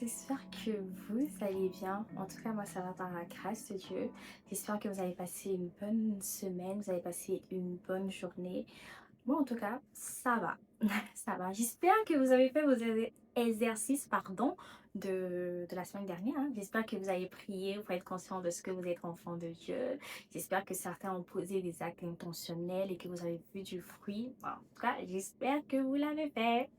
j'espère que vous allez bien. En tout cas, moi, ça va par la grâce de Dieu. J'espère que vous avez passé une bonne semaine, vous avez passé une bonne journée. Moi, en tout cas, ça va. Ça va. J'espère que vous avez fait vos exercices, de la semaine dernière, hein. J'espère que vous avez prié pour être conscient de ce que vous êtes enfant de Dieu. J'espère que certains ont posé des actes intentionnels et que vous avez vu du fruit. En tout cas, j'espère que vous l'avez fait.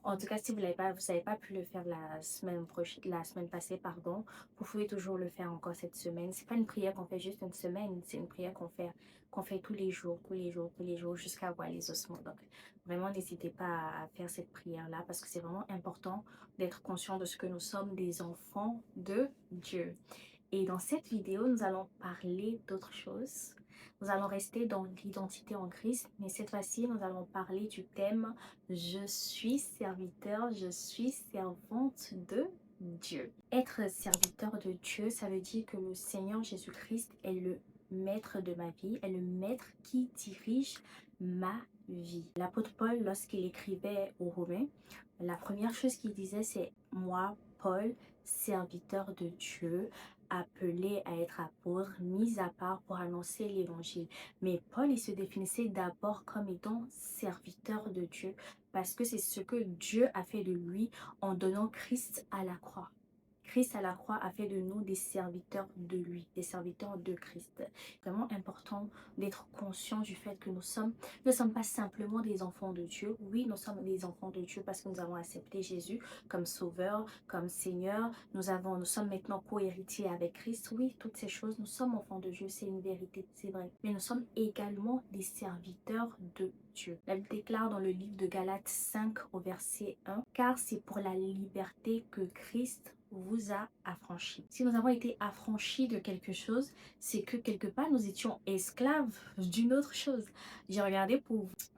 En tout cas, si vous n'avez pas pu le faire la semaine passée, pardon, vous pouvez toujours le faire encore cette semaine. C'est pas une prière qu'on fait juste une semaine, c'est une prière qu'on fait tous les jours, tous les jours, tous les jours, jusqu'à voir les ossements. Donc, vraiment, n'hésitez pas à faire cette prière-là parce que c'est vraiment important d'être conscient de ce que nous sommes des enfants de Dieu. Et dans cette vidéo, nous allons parler d'autre chose. Nous allons rester dans l'identité en Christ, mais cette fois-ci, nous allons parler du thème je suis serviteur, je suis servante de Dieu. Être serviteur de Dieu, ça veut dire que le Seigneur Jésus-Christ est le maître de ma vie, est le maître qui dirige ma vie. L'apôtre Paul, lorsqu'il écrivait aux Romains, la première chose qu'il disait, c'est moi, Paul, serviteur de Dieu, appelé à être apôtre, mis à part pour annoncer l'évangile. Mais Paul, il se définissait d'abord comme étant serviteur de Dieu parce que c'est ce que Dieu a fait de lui en donnant Christ à la croix. Christ à la croix a fait de nous des serviteurs de lui, des serviteurs de Christ. Vraiment important d'être conscient du fait que nous ne sommes pas simplement des enfants de Dieu. Oui, nous sommes des enfants de Dieu parce que nous avons accepté Jésus comme sauveur, comme Seigneur. Nous sommes maintenant co-héritiers avec Christ. Oui, toutes ces choses, nous sommes enfants de Dieu, c'est une vérité, c'est vrai. Mais nous sommes également des serviteurs de Dieu. La Bible déclare dans le livre de Galates 5 au verset 1, car c'est pour la liberté que Christ vous a affranchis. Si nous avons été affranchis de quelque chose, c'est que quelque part nous étions esclaves d'une autre chose. J'ai regardé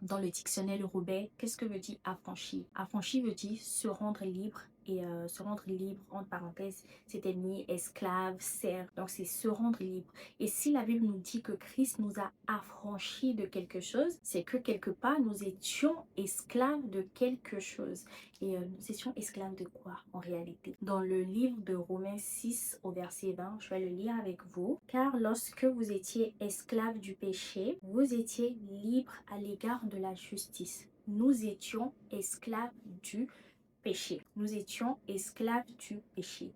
dans le dictionnaire Le Roubaix, qu'est-ce que veut dire affranchi? Affranchi veut dire se rendre libre. Et se rendre libre, entre parenthèses, c'était mis esclave, serf. Donc c'est se rendre libre. Et si la Bible nous dit que Christ nous a affranchis de quelque chose, c'est que quelque part nous étions esclaves de quelque chose. Et nous étions esclaves de quoi en réalité? Dans le livre de Romains 6 au verset 20, je vais le lire avec vous. Car lorsque vous étiez esclaves du péché, vous étiez libres à l'égard de la justice. Nous étions esclaves du péché. Nous étions esclaves du péché.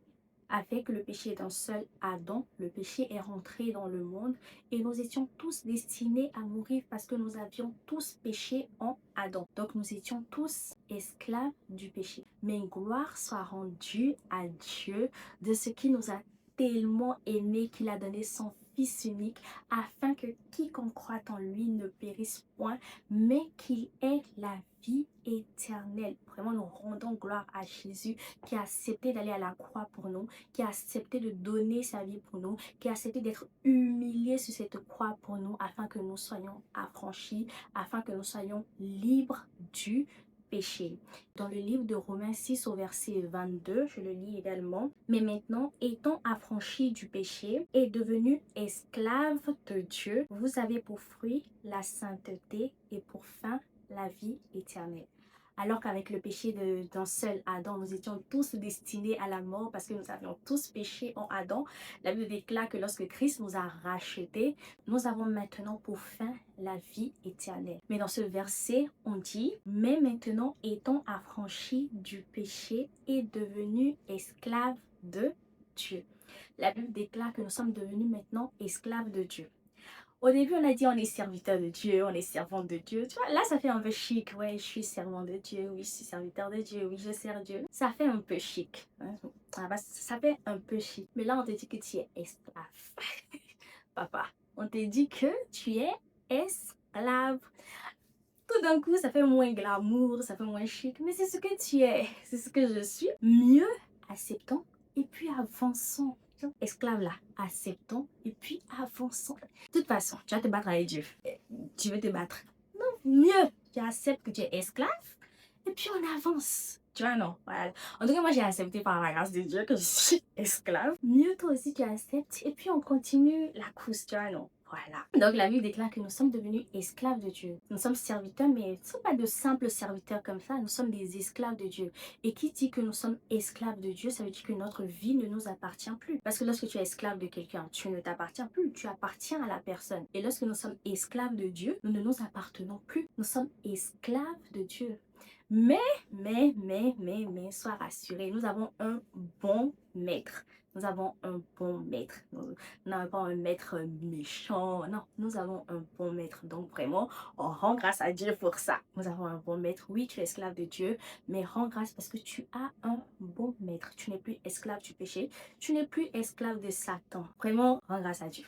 Avec le péché d'un seul Adam, le péché est rentré dans le monde et nous étions tous destinés à mourir parce que nous avions tous péché en Adam. Donc nous étions tous esclaves du péché. Mais gloire soit rendue à Dieu de ce qui nous a tellement aimés qu'il a donné son Fils unique afin que quiconque croit en lui ne périsse point, mais qu'il ait la vie éternelle. Vraiment, nous rendons gloire à Jésus qui a accepté d'aller à la croix pour nous, qui a accepté de donner sa vie pour nous, qui a accepté d'être humilié sur cette croix pour nous afin que nous soyons affranchis, afin que nous soyons libres du péché. Dans le livre de Romains 6 au verset 22, je le lis également. Mais maintenant, étant affranchis du péché et devenus esclaves de Dieu, vous avez pour fruit la sainteté et pour fin la vie éternelle. Alors qu'avec le péché d'un seul Adam, nous étions tous destinés à la mort parce que nous avions tous péché en Adam. La Bible déclare que lorsque Christ nous a rachetés, nous avons maintenant pour fin la vie éternelle. Mais dans ce verset, on dit, mais maintenant étant affranchis du péché et devenus esclaves de Dieu. La Bible déclare que nous sommes devenus maintenant esclaves de Dieu. Au début, on a dit on est serviteur de Dieu, on est servante de Dieu. Tu vois, là, ça fait un peu chic. Ouais, je suis servant de Dieu, oui, je suis serviteur de Dieu, oui, je sers Dieu. Ça fait un peu chic. Hein? Ça fait un peu chic. Mais là, on te dit que tu es esclave. Papa, on te dit que tu es esclave. Tout d'un coup, ça fait moins glamour, ça fait moins chic. Mais c'est ce que tu es. C'est ce que je suis. Mieux acceptons et puis avançons. Esclave là, acceptons et puis avançons. De toute façon, tu vas te battre avec Dieu. Tu veux te battre. Non, mieux, tu acceptes que tu es esclave et puis on avance. Tu vois, non, voilà. En tout cas, moi, j'ai accepté par la grâce de Dieu que je suis esclave. Mieux, toi aussi, tu acceptes et puis on continue la course, tu vois, non. Voilà. Donc la Bible déclare que nous sommes devenus esclaves de Dieu. Nous sommes serviteurs, mais ce ne sont pas de simples serviteurs comme ça, nous sommes des esclaves de Dieu. Et qui dit que nous sommes esclaves de Dieu, ça veut dire que notre vie ne nous appartient plus. Parce que lorsque tu es esclave de quelqu'un, tu ne t'appartiens plus, tu appartiens à la personne. Et lorsque nous sommes esclaves de Dieu, nous ne nous appartenons plus. Nous sommes esclaves de Dieu. Mais, sois rassuré, nous avons un bon maître. Nous avons un bon maître. Nous n'avons pas un maître méchant. Non, nous avons un bon maître. Donc vraiment, on rend grâce à Dieu pour ça. Nous avons un bon maître. Oui, tu es esclave de Dieu, mais rends grâce parce que tu as un bon maître. Tu n'es plus esclave du péché. Tu n'es plus esclave de Satan. Vraiment, rends grâce à Dieu.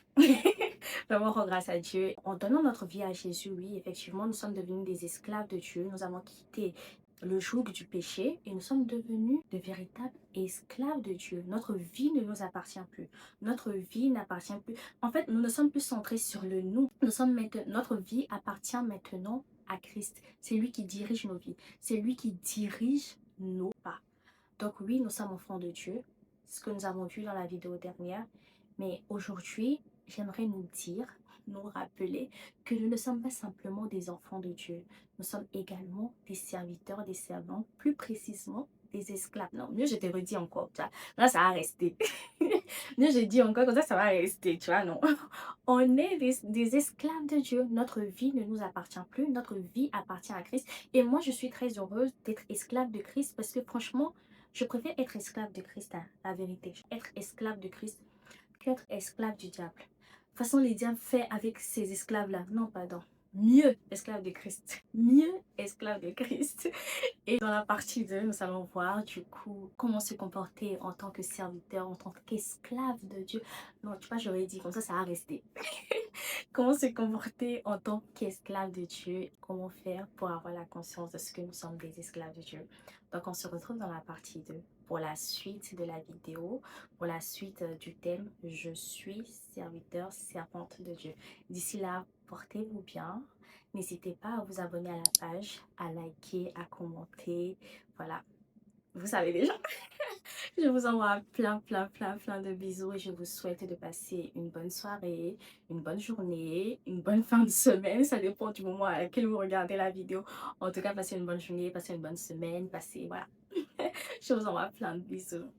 Vraiment, rends grâce à Dieu. En donnant notre vie à Jésus, oui, effectivement, nous sommes devenus des esclaves de Dieu. Nous avons quitté le joug du péché et nous sommes devenus de véritables esclaves de Dieu. Notre vie ne nous appartient plus. Notre vie n'appartient plus. En fait, nous ne sommes plus centrés sur le nous. Notre vie appartient maintenant à Christ. C'est lui qui dirige nos vies. C'est lui qui dirige nos pas. Donc oui, nous sommes enfants de Dieu. Ce que nous avons vu dans la vidéo dernière. Mais aujourd'hui, j'aimerais nous rappeler que nous ne sommes pas simplement des enfants de Dieu. Nous sommes également des serviteurs, des servants, plus précisément des esclaves. Non, mieux je te redis encore, tu vois. Là, ça va rester. Mieux je dis encore, comme ça va rester, tu vois, non. On est des esclaves de Dieu. Notre vie ne nous appartient plus. Notre vie appartient à Christ. Et moi, je suis très heureuse d'être esclave de Christ parce que franchement, je préfère être esclave de Christ, hein, la vérité. Être esclave de Christ qu'être esclave du diable. De toute façon, les diables fait avec ces esclaves-là. Non, pardon. Mieux esclave de Christ. Mieux esclave de Christ. Et dans la partie 2, nous allons voir du coup comment se comporter en tant que serviteur, en tant qu'esclave de Dieu. Non, tu vois, j'aurais dit comme ça va rester. Comment se comporter en tant qu'esclave de Dieu, comment faire pour avoir la conscience de ce que nous sommes des esclaves de Dieu. Donc on se retrouve dans la partie 2 pour la suite de la vidéo, pour la suite du thème Je suis serviteur, servante de Dieu. D'ici là, portez-vous bien. N'hésitez pas à vous abonner à la page, à liker, à commenter. Voilà, vous savez déjà. Je vous envoie plein de bisous et je vous souhaite de passer une bonne soirée, une bonne journée, une bonne fin de semaine. Ça dépend du moment à laquelle vous regardez la vidéo. En tout cas, passez une bonne journée, passez une bonne semaine, passez, voilà. Je vous envoie plein de bisous.